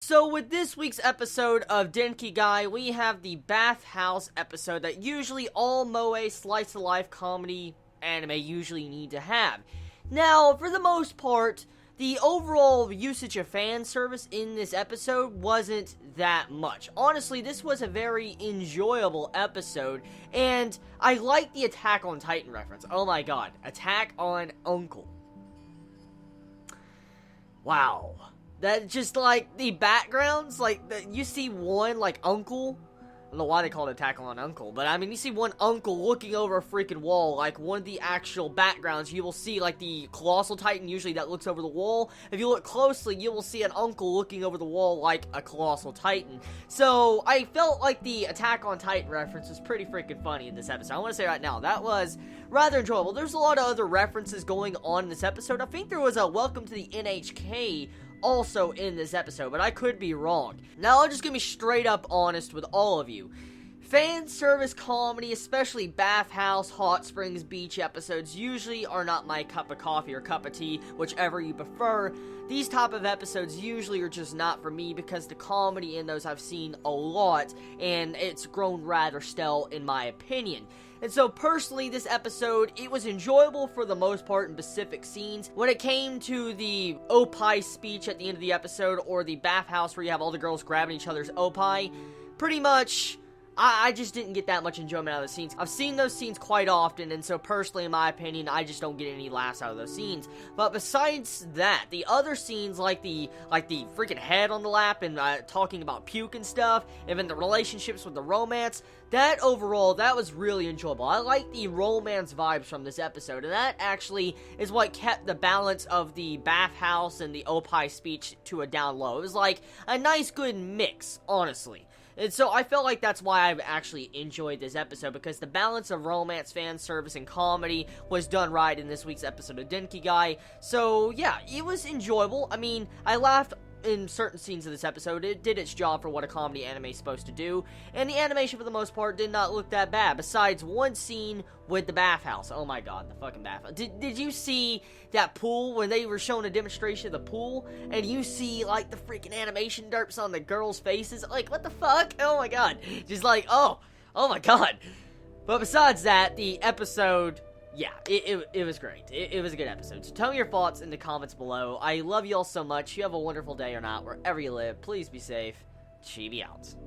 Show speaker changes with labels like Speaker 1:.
Speaker 1: So with this week's episode of Denki-gai, we have the bathhouse episode that usually all moe slice of life comedy anime usually need to have. Now, for the most part, the overall usage of fan service in this episode wasn't that much. Honestly, this was a very enjoyable episode, and I like the Attack on Titan reference. Oh my god, Attack on Uncle. Wow. That just, like, the backgrounds, like, you see one, like, uncle. I don't know why they call it Attack on Uncle, but, I mean, you see one uncle looking over a freaking wall, like, one of the actual backgrounds, you will see, like, the Colossal Titan, usually that looks over the wall. If you look closely, you will see an uncle looking over the wall like a Colossal Titan. So, I felt like the Attack on Titan reference was pretty freaking funny in this episode. I want to say right now, that was rather enjoyable. There's a lot of other references going on in this episode. I think there was a Welcome to the NHK also in this episode, but I could be wrong. Now, I'll just be straight up honest with all of you. Fan service comedy, especially bathhouse, hot springs, beach episodes, usually are not my cup of coffee or cup of tea, whichever you prefer. These type of episodes usually are just not for me because the comedy in those I've seen a lot, and it's grown rather stale in my opinion. And so, personally, this episode, it was enjoyable for the most part in specific scenes. When it came to the Oppai speech at the end of the episode, or the bathhouse where you have all the girls grabbing each other's Oppai, pretty much, I just didn't get that much enjoyment out of the scenes. I've seen those scenes quite often, and so personally, in my opinion, I just don't get any laughs out of those scenes. But besides that, the other scenes, like the freaking head on the lap, and talking about puke and stuff, and then the relationships with the romance, that overall, that was really enjoyable. I like the romance vibes from this episode, and that actually is what kept the balance of the bathhouse and the Oppai speech to a down low. It was like a nice, good mix, honestly. And so I felt like that's why I've actually enjoyed this episode, because the balance of romance, fan service, and comedy was done right in this week's episode of Denki-gai. So yeah, it was enjoyable. I mean, I laughed in certain scenes of this episode. It did its job for what a comedy anime is supposed to do, and the animation for the most part did not look that bad, besides one scene with the bathhouse. Oh my god, the fucking bathhouse. Did you see that pool when they were showing a demonstration of the pool, and you see, like, the freaking animation derps on the girls' faces? Like, what the fuck? Oh my god. Just like, oh my god. But besides that, the episode, yeah, it was great. It was a good episode. So tell me your thoughts in the comments below. I love you all so much. You have a wonderful day or not, wherever you live. Please be safe. Chibi out.